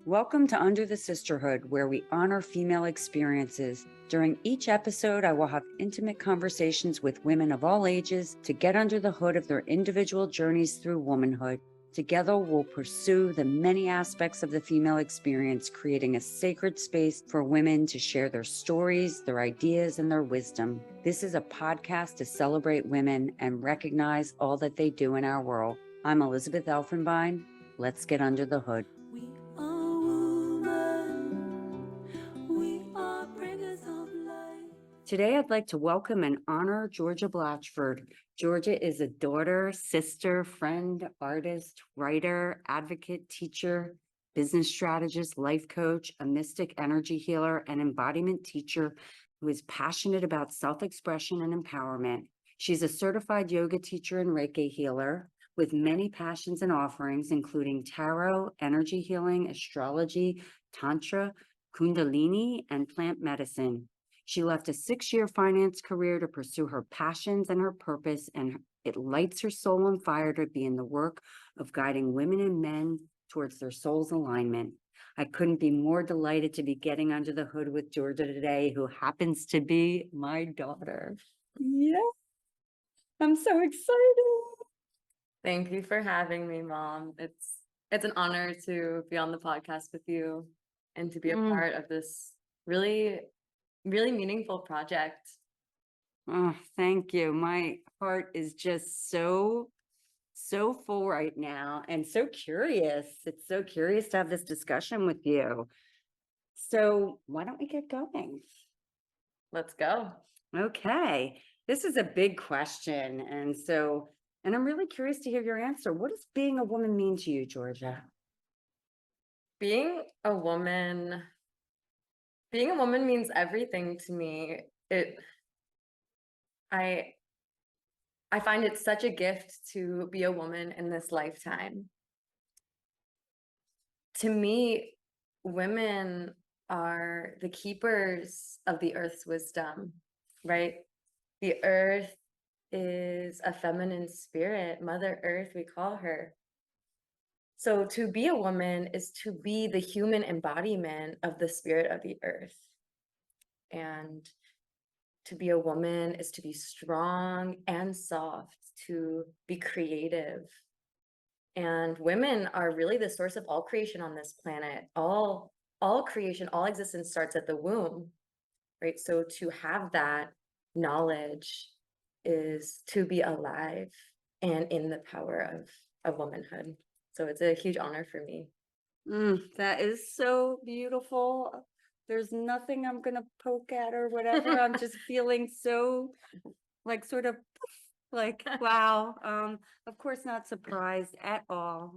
Welcome to Under the Sisterhood, where we honor female experiences. During each episode, I will have intimate conversations with women of all ages to get under the hood of their individual journeys through womanhood. Together, we'll pursue the many aspects of the female experience, creating a sacred space for women to share their stories, their ideas, and their wisdom. This is a podcast to celebrate women and recognize all that they do in our world. I'm Elizabeth Elfenbein. Let's get under the hood. Today, I'd like to welcome and honor Georgia Blatchford. Georgia is a daughter, sister, friend, artist, writer, advocate, teacher, business strategist, life coach, a mystic energy healer, and embodiment teacher who is passionate about self-expression and empowerment. She's a certified yoga teacher and Reiki healer with many passions and offerings, including tarot, energy healing, astrology, tantra, kundalini, and plant medicine. She left a 6-year finance career to pursue her passions and her purpose, and it lights her soul on fire to be in the work of guiding women and men towards their soul's alignment. I couldn't be more delighted to be getting under the hood with Georgia today, who happens to be my daughter. Yeah, I'm so excited. Thank you for having me, Mom. It's an honor to be on the podcast with you and to be a part of this really meaningful project. Oh, thank you. My heart is just so full right now and so curious. It's so curious to have this discussion with you. So why don't we get going? Let's go. Okay. This is a big question. And I'm really curious to hear your answer. What does being a woman mean to you, Georgia? Being a woman means everything to me. I find it such a gift to be a woman in this lifetime. To me, women are the keepers of the earth's wisdom, right? The earth is a feminine spirit, Mother Earth, we call her. So to be a woman is to be the human embodiment of the spirit of the earth. And to be a woman is to be strong and soft, to be creative. And women are really the source of all creation on this planet. All creation, all existence starts at the womb, right? So to have that knowledge is to be alive and in the power of womanhood. So it's a huge honor for me. That is so beautiful. There's nothing I'm gonna poke at or whatever. I'm just feeling so like sort of like wow. Of course not surprised at all.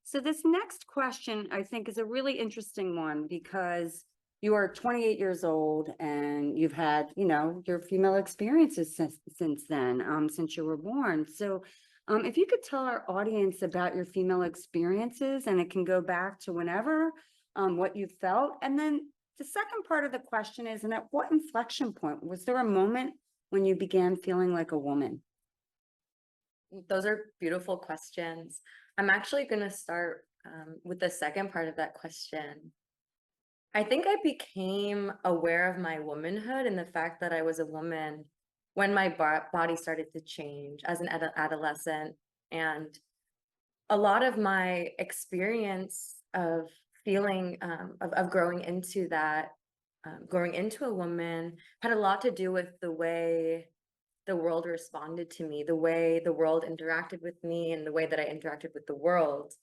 So this next question I think is a really interesting one because you are 28 years old and you've had, your female experiences since then, since you were born. So if you could tell our audience about your female experiences, and it can go back to whenever, what you felt. And then the second part of the question is, and at what inflection point, was there a moment when you began feeling like a woman? Those are beautiful questions. I'm actually going to start with the second part of that question. I think I became aware of my womanhood and the fact that I was a woman when my body started to change as an adolescent. And a lot of my experience of feeling, of growing into that, growing into a woman had a lot to do with the way the world responded to me, the way the world interacted with me, and the way that I interacted with the world.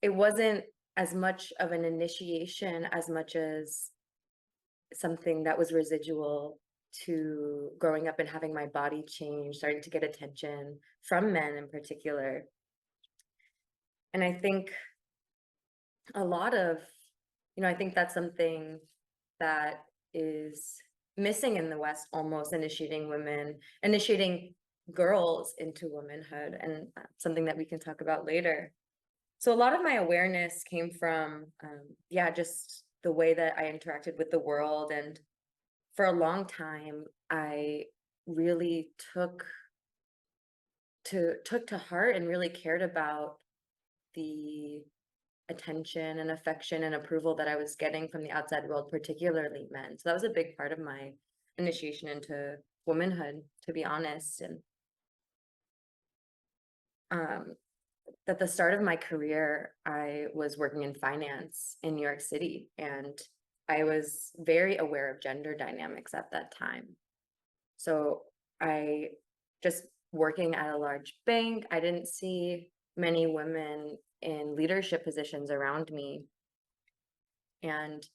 It wasn't as much of an initiation as much as something that was residual to growing up and having my body change, starting to get attention from men in particular. And I think a lot of, I think that's something that is missing in the West, almost initiating girls into womanhood, and something that we can talk about later. So a lot of my awareness came from, just the way that I interacted with the world. And for a long time, I really took to heart and really cared about the attention and affection and approval that I was getting from the outside world, particularly men. So that was a big part of my initiation into womanhood, to be honest. And um, at the start of my career, I was working in finance in New York City, and I was very aware of gender dynamics at that time. So I just working at a large bank, I didn't see many women in leadership positions around me. And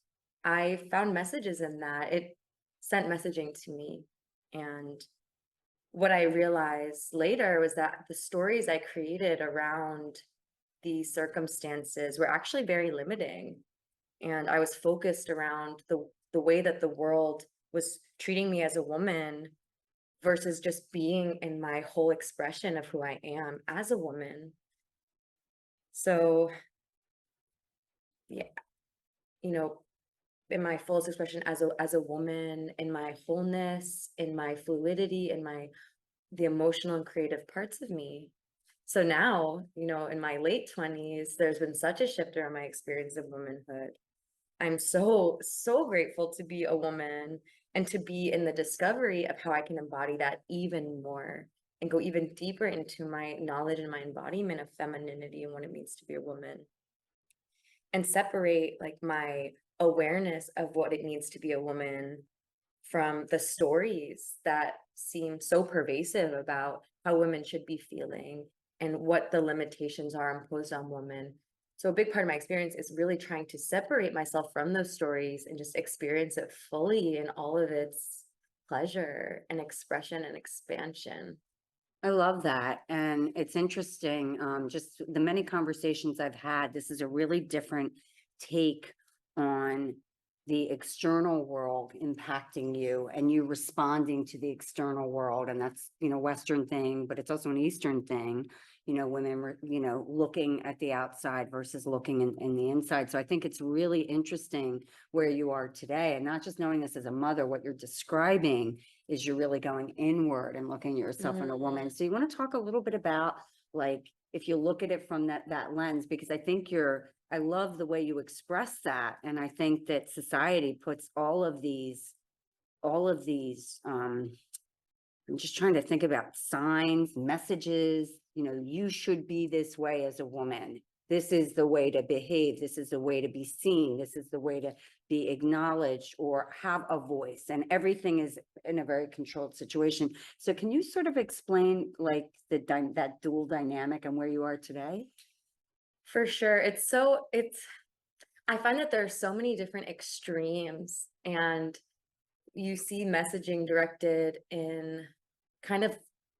I found messages in that. It sent messaging to me. And what I realized later was that the stories I created around these circumstances were actually very limiting. And I was focused around the way that the world was treating me as a woman versus just being in my whole expression of who I am as a woman. So, yeah, you know, in my fullest expression as a woman, in my wholeness, in my fluidity, in the emotional and creative parts of me. So now, in my late 20s, there's been such a shift around my experience of womanhood. I'm so, so grateful to be a woman and to be in the discovery of how I can embody that even more and go even deeper into my knowledge and my embodiment of femininity and what it means to be a woman, and separate like my awareness of what it means to be a woman from the stories that seem so pervasive about how women should be feeling and what the limitations are imposed on women. So a big part of my experience is really trying to separate myself from those stories and just experience it fully in all of its pleasure and expression and expansion. I love that. And it's interesting, just the many conversations I've had, this is a really different take on the external world impacting you and you responding to the external world. And that's, Western thing, but it's also an Eastern thing. Women were, looking at the outside versus looking in the inside. So I think it's really interesting where you are today, and not just knowing this as a mother, what you're describing is you're really going inward and looking at yourself in a woman. So you want to talk a little bit about, like, if you look at it from that lens, because I think I love the way you express that. And I think that society puts all of these, I'm just trying to think about signs, messages, you should be this way as a woman. This is the way to behave. This is the way to be seen. This is the way to be acknowledged or have a voice. And everything is in a very controlled situation. So can you sort of explain like that dual dynamic and where you are today? For sure. I find that there are so many different extremes, and you see messaging directed in kind of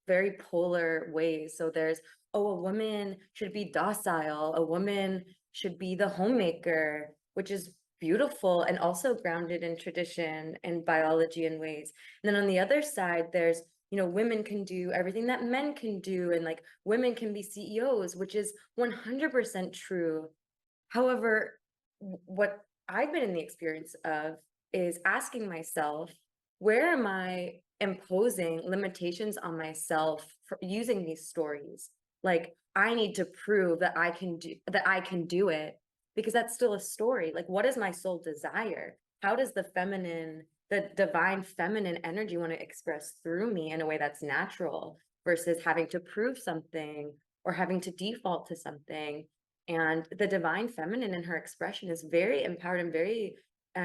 very polar ways. So there's, oh, a woman should be docile, a woman should be the homemaker, which is beautiful and also grounded in tradition and biology in ways. And then on the other side, there's, women can do everything that men can do, and like women can be CEOs, which is 100% true. However, what I've been in the experience of is asking myself, where am I imposing limitations on myself for using these stories? Like, I need to prove that I can do it, because that's still a story. Like, what is my soul desire? How does the divine feminine energy want to express through me in a way that's natural versus having to prove something or having to default to something? And the divine feminine in her expression is very empowered and very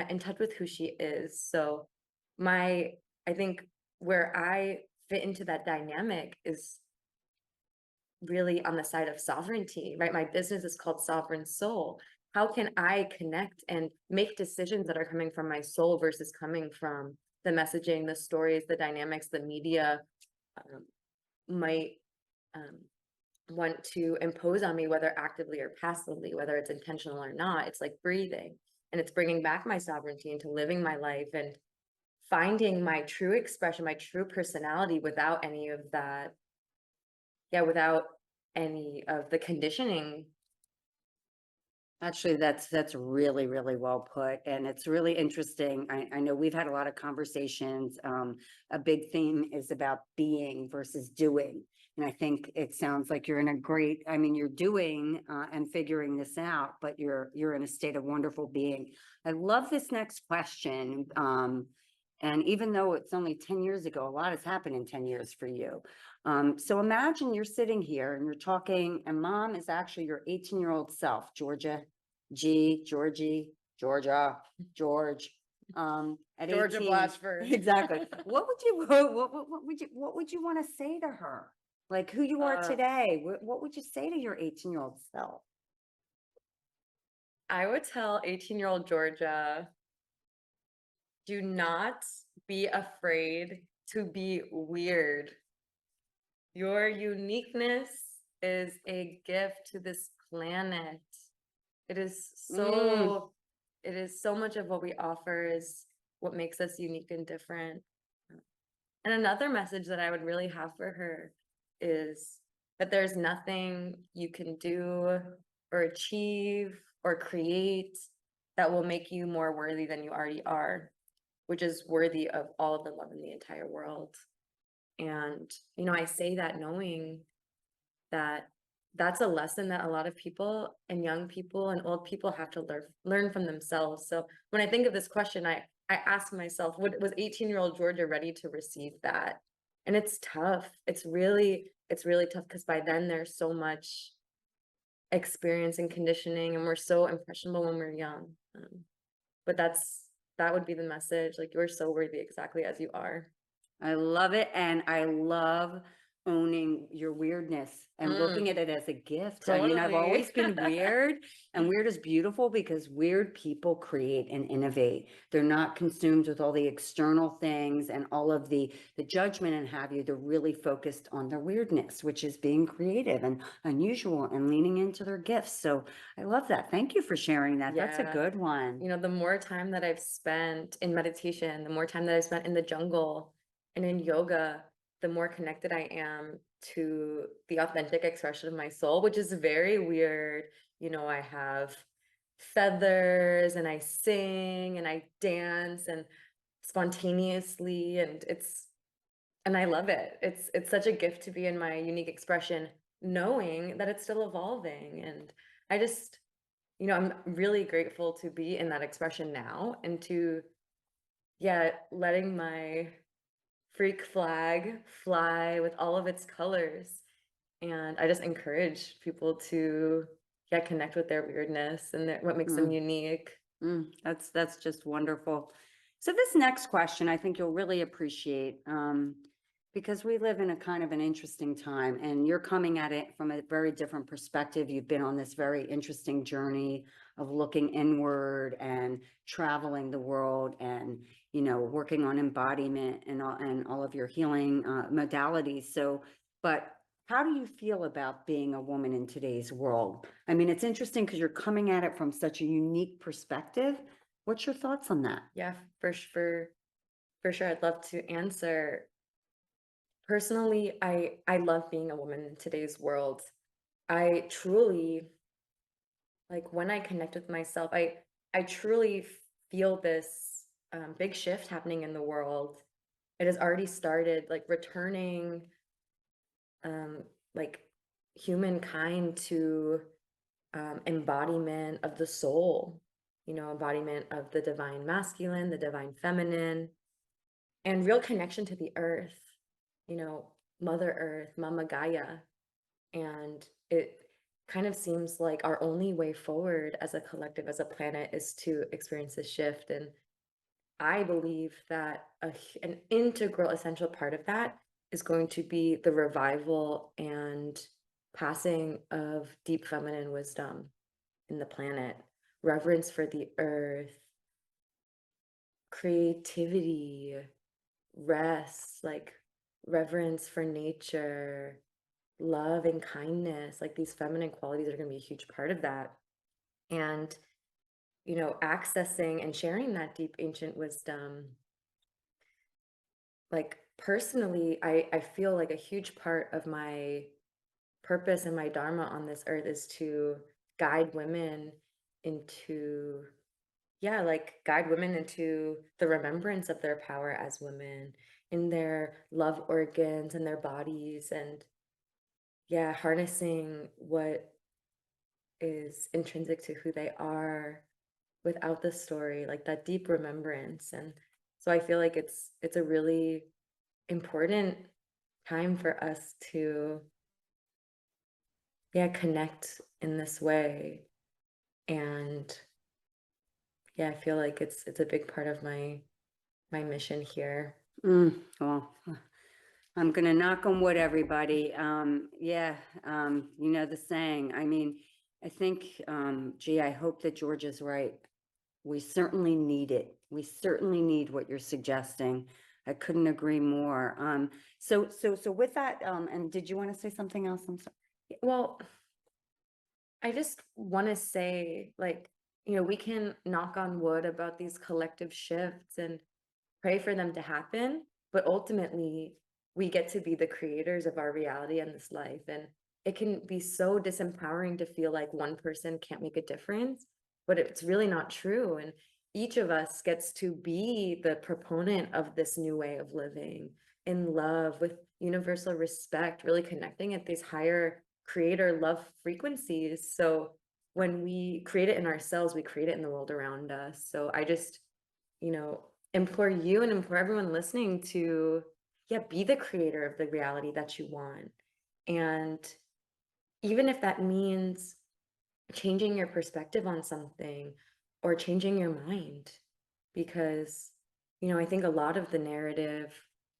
in touch with who she is. So I think where I fit into that dynamic is really on the side of sovereignty, right? My business is called Sovereign Soul. How can I connect and make decisions that are coming from my soul versus coming from the messaging, the stories, the dynamics, the media might want to impose on me, whether actively or passively, whether it's intentional or not. It's like breathing, and it's bringing back my sovereignty into living my life and finding my true expression, my true personality without any of that. Yeah, without any of the conditioning. Actually, that's really, really well put, and it's really interesting. I know we've had a lot of conversations. A big theme is about being versus doing. And I think it sounds like you're in a great, I mean, you're doing and figuring this out, but you're in a state of wonderful being. I love this next question. And even though it's only 10 years ago, a lot has happened in 10 years for you. So imagine you're sitting here and you're talking, and mom is actually your 18-year-old self, Georgie, Georgia, George, at Georgia 18. Blatchford. Exactly. What would you want to say to her? Like who you are Uh, today? What would you say to your 18-year-old self? I would tell 18-year-old Georgia, do not be afraid to be weird. Your uniqueness is a gift to this planet. It is Mm, so, it is so much of what we offer is what makes us unique and different. And another message that I would really have for her is that there's nothing you can do or achieve or create that will make you more worthy than you already are, which is worthy of all of the love in the entire world. And, I say that knowing that that's a lesson that a lot of people and young people and old people have to learn from themselves. So when I think of this question, I ask myself, what was 18-year-old Georgia ready to receive that? And it's tough. It's really tough because by then there's so much experience and conditioning, and we're so impressionable when we're young. But that would be the message. Like you're so worthy exactly as you are. I love it. And I love owning your weirdness and looking Mm, at it as a gift. I mean, I've totally. always been weird, and weird is beautiful because weird people create and innovate. They're not consumed with all the external things and all of the judgment and have you. They're really focused on their weirdness, which is being creative and unusual and leaning into their gifts. So I love that. Thank you for sharing that. That's a Yeah. good one. The more time that I've spent in meditation, the more time that I've spent in the jungle and in yoga, the more connected I am to the authentic expression of my soul, which is very weird. I have feathers and I sing and I dance and spontaneously, and I love it. It's such a gift to be in my unique expression, knowing that it's still evolving. And I just I'm really grateful to be in that expression now and to, yeah, letting my freak flag fly with all of its colors. And I just encourage people to, yeah, connect with their weirdness and what makes them Mm. unique. That's just wonderful. So this next question, I think you'll really appreciate, because we live in a kind of an interesting time, and you're coming at it from a very different perspective. You've been on this very interesting journey of looking inward and traveling the world, and working on embodiment and all of your healing modalities. So, but how do you feel about being a woman in today's world? I mean, it's interesting because you're coming at it from such a unique perspective. What's your thoughts on that? Yeah, for sure. I'd love to answer. Personally, I love being a woman in today's world. I truly, like when I connect with myself, I truly feel this big shift happening in the world. It has already started, like returning um, like humankind to embodiment of the soul, embodiment of the divine masculine, the divine feminine, and real connection to the earth, you know, Mother Earth, Mama Gaia. And it kind of seems like our only way forward as a collective, as a planet, is to experience this shift. And I believe that an integral, essential part of that is going to be the revival and passing of deep feminine wisdom in the planet, reverence for the earth, creativity, rest, like reverence for nature, love and kindness. Like these feminine qualities are going to be a huge part of that. And, accessing and sharing that deep ancient wisdom, like personally, I feel like a huge part of my purpose and my dharma on this earth is to guide women into, yeah, like guide women into the remembrance of their power as women in their love organs and their bodies, and yeah, harnessing what is intrinsic to who they are without the story, like that deep remembrance. And so I feel like it's a really important time for us to, yeah, connect in this way. And yeah, I feel like it's a big part of my mission here. Well, I'm gonna knock on wood, everybody. Yeah, you know the saying. I mean, I think, gee, I hope that Georgia's right. We certainly need it. We certainly need what you're suggesting. I couldn't agree more. So with that, and did you want to say something else? I'm sorry. Well, I just want to say, like, we can knock on wood about these collective shifts and pray for them to happen, but ultimately we get to be the creators of our reality and this life. And it can be so disempowering to feel like one person can't make a difference, but it's really not true. And each of us gets to be the proponent of this new way of living in love with universal respect, really connecting at these higher creator love frequencies. So when we create it in ourselves, we create it in the world around us. So I just, you know, implore you and implore everyone listening to, yeah, be the creator of the reality that you want. And even if that means changing your perspective on something or changing your mind, because, I think a lot of the narrative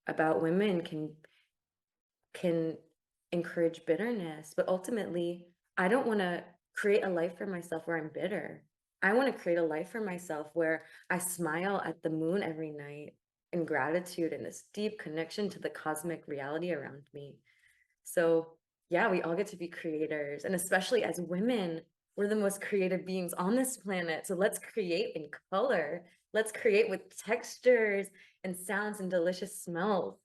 about women can encourage bitterness, but ultimately, I don't want to create a life for myself where I'm bitter. I want to create a life for myself where I smile at the moon every night in gratitude and this deep connection to the cosmic reality around me. So, yeah, we all get to be creators. And especially as women, we're the most creative beings on this planet. So let's create in color. Let's create with textures and sounds and delicious smells.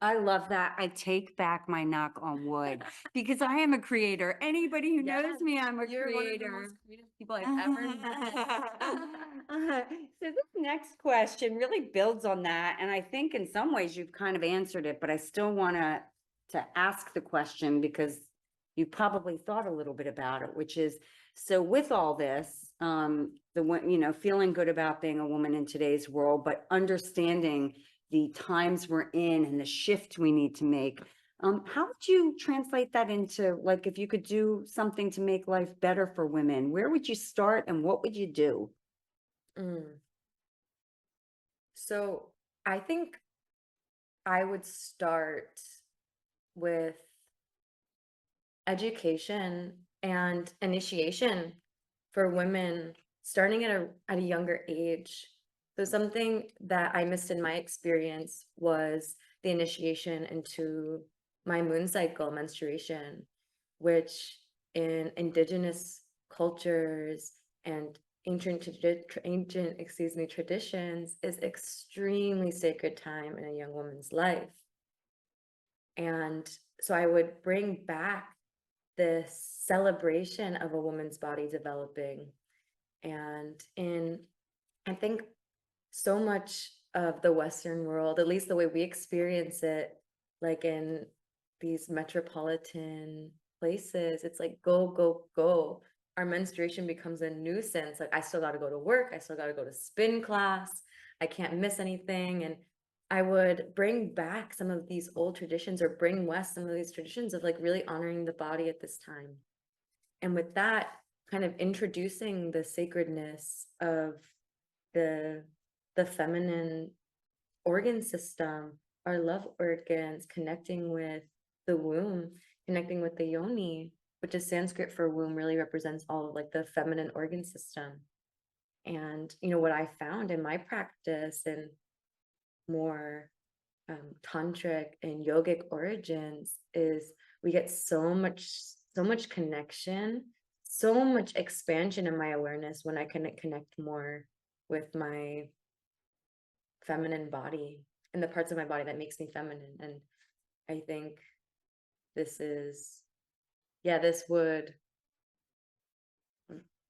I love that. I take back my knock on wood because I am a creator. Anybody who knows Yes, me, I'm a you're one of the creator. most creative people I've ever met. So this next question really builds on that, and I think in some ways you've kind of answered it, but I still want to ask the question because you probably thought a little bit about it, which is, so with all this, feeling good about being a woman in today's world, but understanding the times we're in and the shift we need to make. How would you translate that into, like, if you could do something to make life better for women, where would you start and what would you do? Mm. So I think I would start with education and initiation for women starting at a younger age. So something that I missed in my experience was the initiation into my moon cycle menstruation, which in indigenous cultures and ancient traditions is extremely sacred time in a young woman's life. And so I would bring back this celebration of a woman's body developing. And I think so much of the Western world, at least the way we experience it, like in these metropolitan places, it's like go, go, go. Our menstruation becomes a nuisance. Like, I still got to go to work. I still got to go to spin class. I can't miss anything. And I would bring back some of these old traditions or bring west some of these traditions of like really honoring the body at this time. And with that, kind of introducing the sacredness of the the feminine organ system, our love organs, connecting with the womb, connecting with the yoni, which is Sanskrit for womb, really represents all of like the feminine organ system. And what I found in my practice and more tantric and yogic origins is we get so much connection, so much expansion in my awareness when I can connect more with my feminine body and the parts of my body that makes me feminine. And I think this is, yeah, this would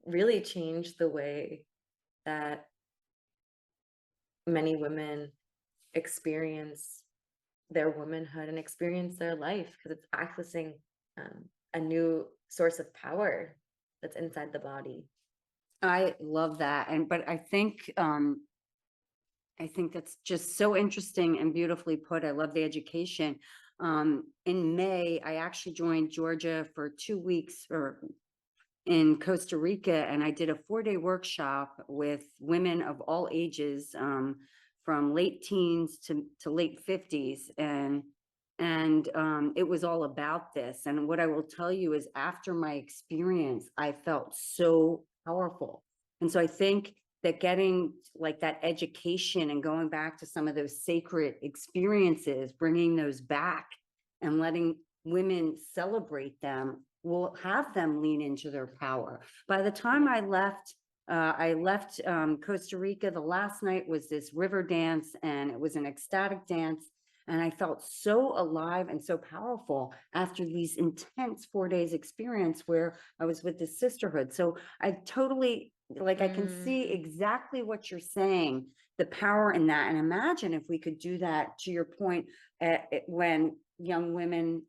really changed the way that many women experience their womanhood and experience their life, because it's accessing a new source of power that's inside the body. I love that. And but I think that's just so interesting and beautifully put. I love the education. In May, I actually joined Georgia for 2 weeks or in Costa Rica, and I did a 4-day workshop with women of all ages, from late teens to late 50s. And it was all about this. And what I will tell you is after my experience, I felt so powerful. And so I think that getting like that education and going back to some of those sacred experiences, bringing those back and letting women celebrate them will have them lean into their power. By the time I left Costa Rica. The last night was this river dance, and it was an ecstatic dance. And I felt so alive and so powerful after these intense 4 days experience where I was with this sisterhood. So I totally like, I can see Mm, exactly what you're saying, the power in that. And imagine if we could do that, to your point, when young women,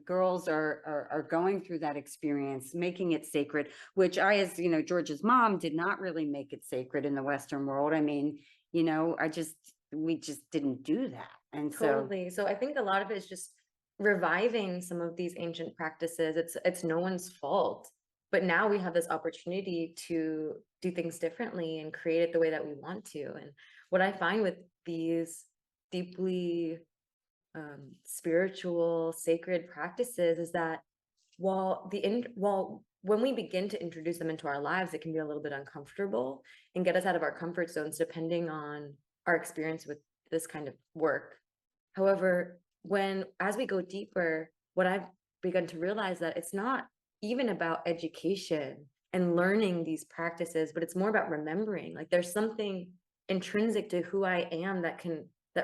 girls are going through that experience, making it sacred, which I, as George's mom, did not really make it sacred in the Western world. I mean, we just didn't do that. And so, totally. So I think a lot of it is just reviving some of these ancient practices. It's no one's fault. But now we have this opportunity to do things differently and create it the way that we want to. And what I find with these deeply spiritual, sacred practices is that while when we begin to introduce them into our lives, it can be a little bit uncomfortable and get us out of our comfort zones, depending on our experience with this kind of work. However, as we go deeper, what I've begun to realize that it's not even about education and learning these practices, but it's more about remembering. Like there's something intrinsic to who I am that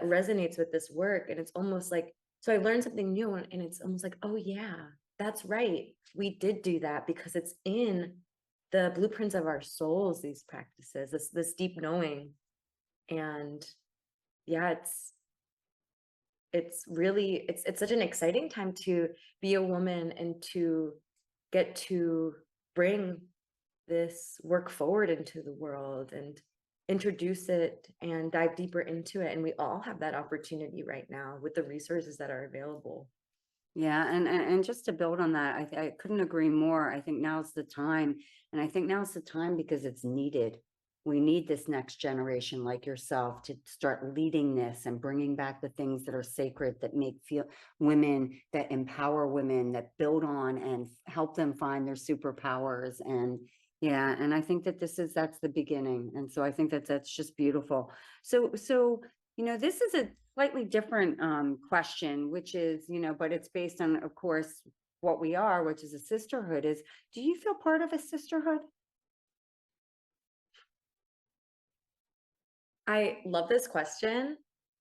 resonates with this work. And it's almost like, so I learned something new, and it's almost like, oh yeah, that's right. We did do that because it's in the blueprints of our souls, these practices, this deep knowing. And yeah, it's really it's such an exciting time to be a woman and to get to bring this work forward into the world and introduce it and dive deeper into it. And we all have that opportunity right now with the resources that are available. yeah, and just to build on that, I couldn't agree more. I think now's the time, and I think now's the time because it's needed. We need this next generation like yourself to start leading this and bringing back the things that are sacred, that make feel women, that empower women, that build on and help them find their superpowers. And yeah, and I think that that's the beginning. And so I think that's just beautiful. So this is a slightly different question, which is, but it's based on, of course, what we are, which is a sisterhood. Is, do you feel part of a sisterhood? I love this question,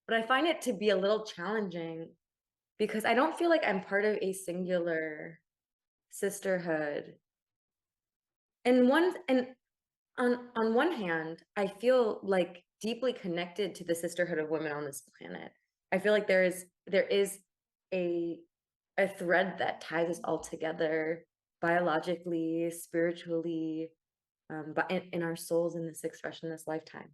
but I find it to be a little challenging because I don't feel like I'm part of a singular sisterhood. And on one hand, I feel like deeply connected to the sisterhood of women on this planet. I feel like there is a a thread that ties us all together biologically, spiritually, but in our souls in this expression, this lifetime.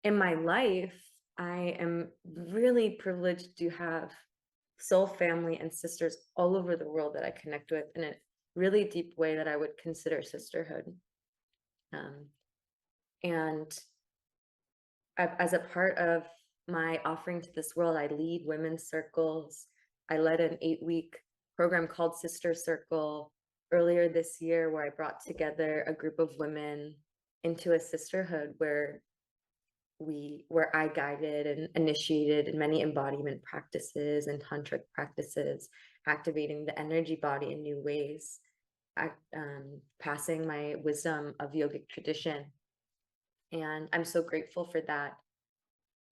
In my life, I am really privileged to have soul family and sisters all over the world that I connect with in a really deep way that I would consider sisterhood. Um, and as a part of my offering to this world, I lead women's circles. I led an 8-week program called Sister Circle earlier this year, where I brought together a group of women into a sisterhood where I guided and initiated many embodiment practices and tantric practices, activating the energy body in new ways, passing my wisdom of yogic tradition. And I'm so grateful for that.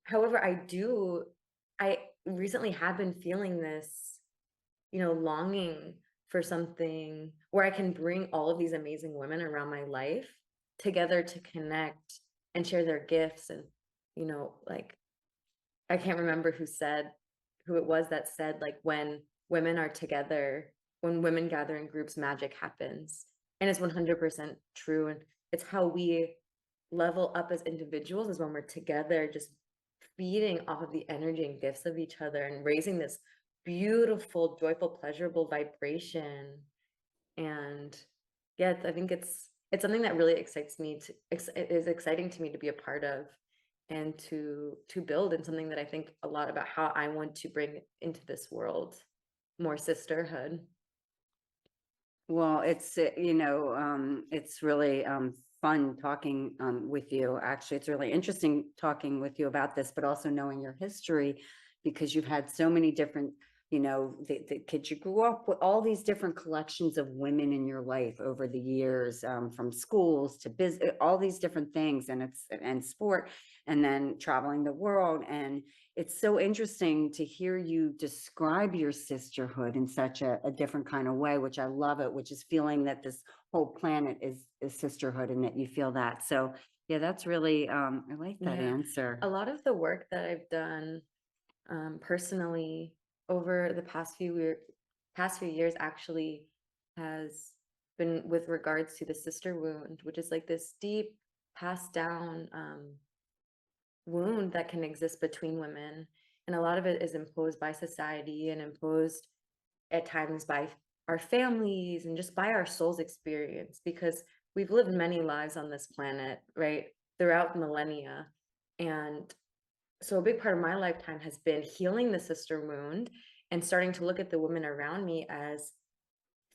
However, I recently have been feeling this, longing for something where I can bring all of these amazing women around my life together to connect and share their gifts. And, like, I can't remember who it was that said, like, when women are together, when women gather in groups, magic happens. And it's 100% true. And it's how we level up as individuals, is when we're together, just feeding off of the energy and gifts of each other and raising this beautiful, joyful, pleasurable vibration. And yeah, I think it's something that really excites me it is exciting to me to be a part of, and to build, and something that I think a lot about how I want to bring into this world, more sisterhood. Well, it's really fun talking with you. Actually, it's really interesting talking with you about this, but also knowing your history, because you've had so many different, the kids you grew up with, all these different collections of women in your life over the years, from schools to business, all these different things, and sport, and then traveling the world. And it's so interesting to hear you describe your sisterhood in such a different kind of way, which I love it, which is feeling that this whole planet is sisterhood, and that you feel that. So yeah, that's really, I like that Yeah. answer. A lot of the work that I've done personally over the past few years actually has been with regards to the sister wound, which is like this deep passed down wound that can exist between women. And a lot of it is imposed by society and imposed at times by our families and just by our soul's experience, because we've lived many lives on this planet, right, throughout millennia. And so a big part of my lifetime has been healing the sister wound and starting to look at the women around me as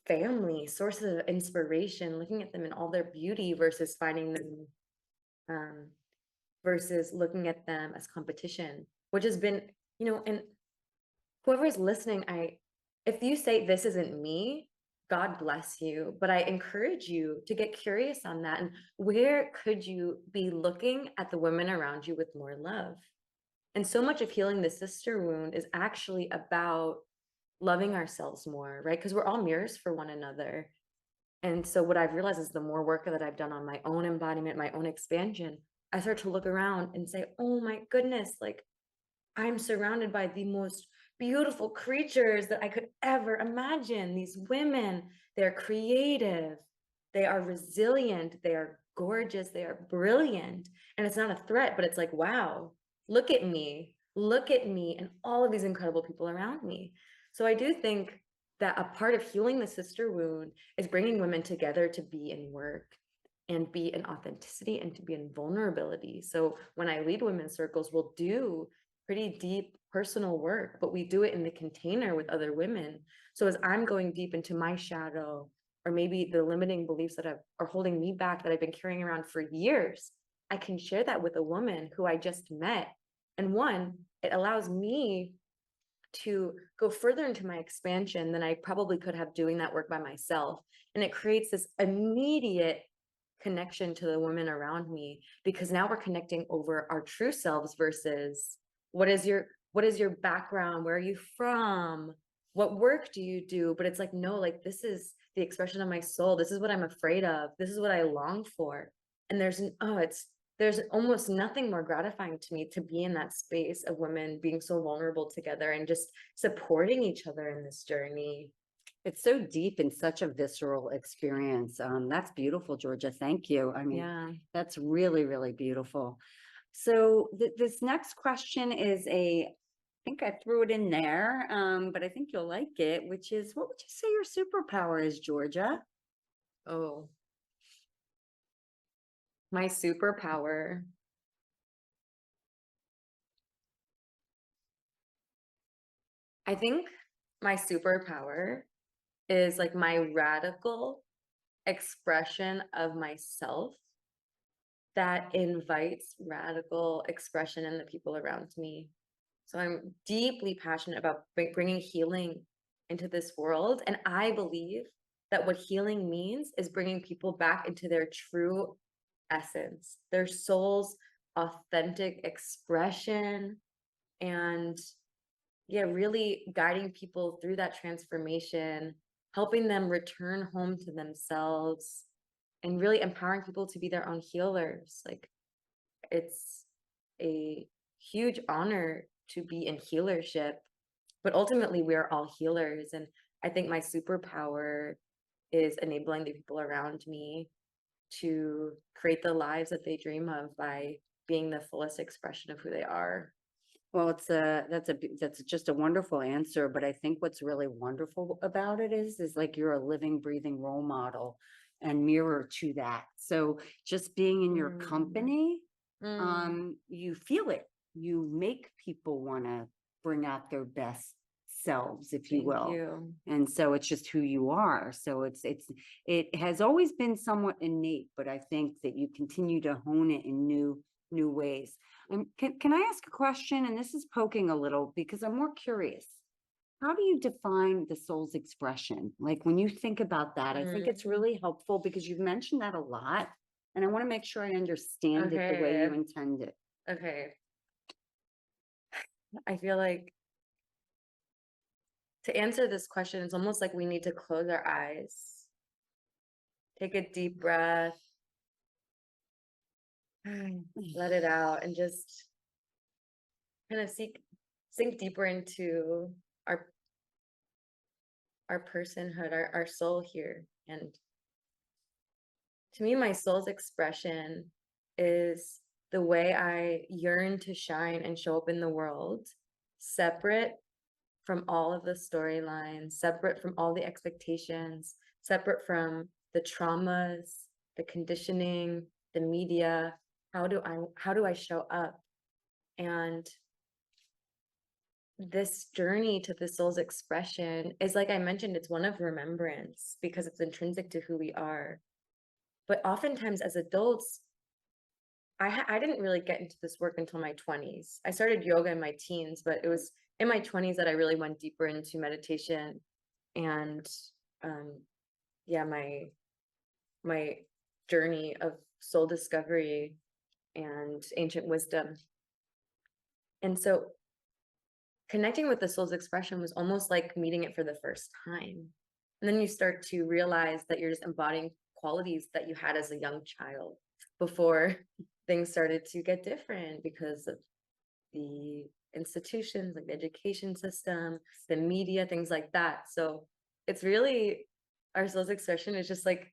family, sources of inspiration, looking at them in all their beauty versus finding them, um, versus looking at them as competition, which has been, and whoever's listening, if you say this isn't me, God bless you. But I encourage you to get curious on that. And where could you be looking at the women around you with more love? And so much of healing the sister wound is actually about loving ourselves more, right? Because we're all mirrors for one another. And so what I've realized is the more work that I've done on my own embodiment, my own expansion, I start to look around and say, oh my goodness, like, I'm surrounded by the most beautiful creatures that I could ever imagine. These women, they're creative, they are resilient, they are gorgeous, they are brilliant. And it's not a threat, but it's like, wow, look at me, and all of these incredible people around me. So I do think that a part of healing the sister wound is bringing women together to be in work and be in authenticity and to be in vulnerability. So when I lead women's circles, we'll do pretty deep personal work, but we do it in the container with other women. So as I'm going deep into my shadow, or maybe the limiting beliefs that are holding me back, that I've been carrying around for years, I can share that with a woman who I just met. And one, it allows me to go further into my expansion than I probably could have doing that work by myself. And it creates this immediate connection to the women around me, because now we're connecting over our true selves versus what is your background, where are you from, what work do you do. But it's like, no, like, this is the expression of my soul, this is what I'm afraid of, this is what I long for. And there's almost nothing more gratifying to me to be in that space of women being so vulnerable together and just supporting each other in this journey. It's so deep and such a visceral experience. That's beautiful, Georgia. Thank you. I mean, Yeah. that's really, really beautiful. So this next question is I think I threw it in there, but I think you'll like it, which is, what would you say your superpower is, Georgia? Oh, my superpower. I think my superpower is like my radical expression of myself that invites radical expression in the people around me. So I'm deeply passionate about bringing healing into this world. And I believe that what healing means is bringing people back into their true essence, their soul's authentic expression, and yeah, really guiding people through that transformation, helping them return home to themselves and really empowering people to be their own healers. Like, it's a huge honor to be in healership, but ultimately we are all healers. And I think my superpower is enabling the people around me to create the lives that they dream of by being the fullest expression of who they are. Well, that's just a wonderful answer, but I think what's really wonderful about it is like you're a living, breathing role model and mirror to that. So just being in your Mm. company, Mm. you feel it. You make people want to bring out their best selves, if you Thank will. you. And so it's just who you are. So it has always been somewhat innate, but I think that you continue to hone it in new ways. Can I ask a question? And this is poking a little because I'm more curious. How do you define the soul's expression? Like when you think about that, I think it's Mm. really helpful because you've mentioned that a lot. And I want to make sure I understand it the way you Okay. intend it. Okay. I feel like to answer this question, it's almost like we need to close our eyes, take a deep breath, let it out, and just kind of sink deeper into our our personhood, our soul here. And to me, my soul's expression is the way I yearn to shine and show up in the world, separate from all of the storylines, separate from all the expectations, separate from the traumas, the conditioning, the media. How do I show up? And this journey to the soul's expression is, like I mentioned, it's one of remembrance because it's intrinsic to who we are. But oftentimes as adults, I didn't really get into this work until my 20s. I started yoga in my teens, but it was in my 20s that I really went deeper into meditation and um yeah, my journey of soul discovery and ancient wisdom. And so connecting with the soul's expression was almost like meeting it for the first time. And then you start to realize that you're just embodying qualities that you had as a young child before things started to get different because of the institutions, like the education system, the media, things like that. So it's really, our soul's expression is just like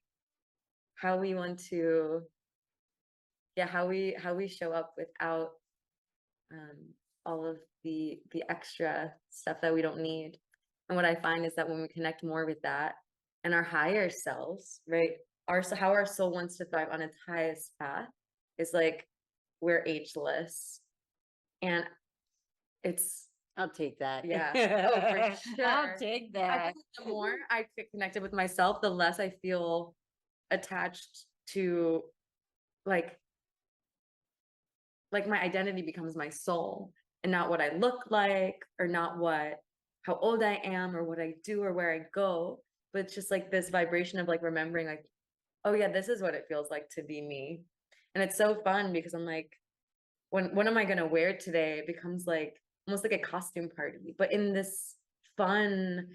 how we want to, yeah, how we show up without um, all of the extra stuff that we don't need. And what I find is that when we connect more with that and our higher selves, right? How our soul wants to thrive on its highest path is like we're ageless. And it's, I'll take that. yeah, oh, for I'll sure. take I that. think the more I get connected with myself, the less I feel attached to like my identity becomes my soul and not what I look like or not what how old I am or what I do or where I go, but it's just like this vibration of like remembering like, oh yeah, this is what it feels like to be me. And it's so fun because I'm like, what am I gonna wear today? It becomes like almost like a costume party, but in this fun,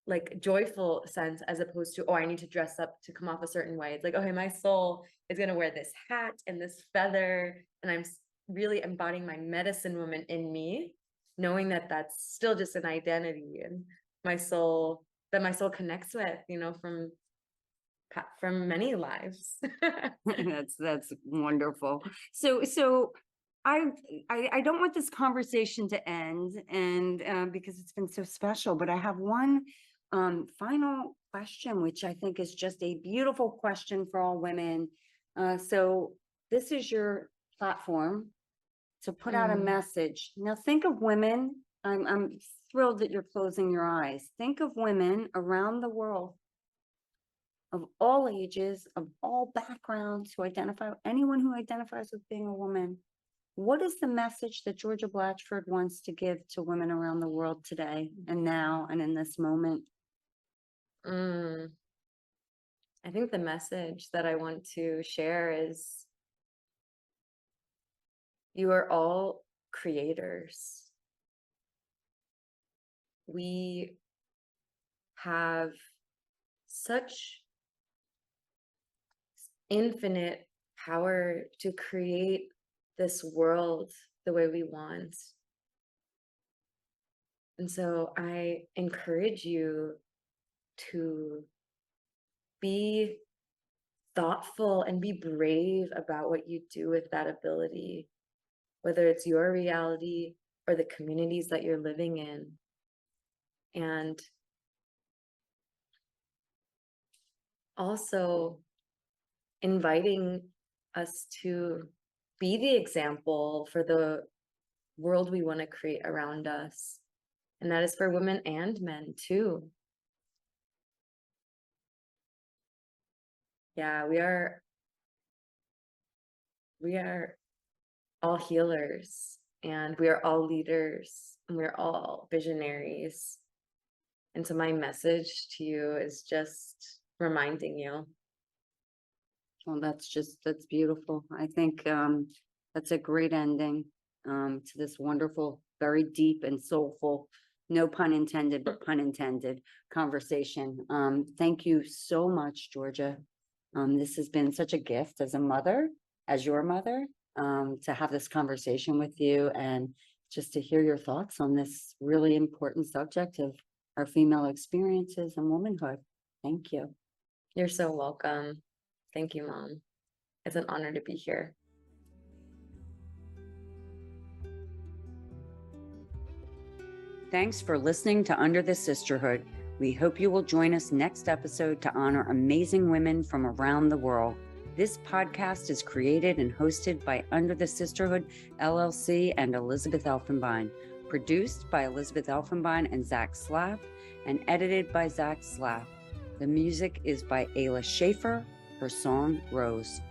like joyful sense, as opposed to, oh, I need to dress up to come off a certain way. It's like, okay, my soul is gonna wear this hat and this feather, and I'm really embodying my medicine woman in me, knowing that that's still just an identity and my soul that my soul connects with, from many lives. That's wonderful. So I, I don't want this conversation to end, and because it's been so special, but I have one final question, which I think is just a beautiful question for all women. So this is your platform to put out a Mm. message. Now think of women. I'm thrilled that you're closing your eyes. Think of women around the world of all ages, of all backgrounds, anyone who identifies with being a woman. What is the message that Georgia Blatchford wants to give to women around the world today and now and in this moment? Mm. I think the message that I want to share is you are all creators. We have such infinite power to create this world the way we want. And so I encourage you to be thoughtful and be brave about what you do with that ability, whether it's your reality or the communities that you're living in. And also inviting us to be the example for the world we want to create around us. And that is for women and men too. Yeah, we are all healers, and we are all leaders, and we're all visionaries. And so my message to you is just reminding you. Well, that's beautiful. I think that's a great ending to this wonderful, very deep and soulful, no pun intended, but pun intended conversation. Thank you so much, Georgia. This has been such a gift as a mother, as your mother, to have this conversation with you and just to hear your thoughts on this really important subject of our female experiences and womanhood. Thank you. You're so welcome. Thank you, Mom. It's an honor to be here. Thanks for listening to Under the Sisterhood. We hope you will join us next episode to honor amazing women from around the world. This podcast is created and hosted by Under the Sisterhood, LLC, and Elizabeth Elfenbein, produced by Elizabeth Elfenbein and Zach Slav, and edited by Zach Slav. The music is by Ayla Schaefer. Her song, Rose.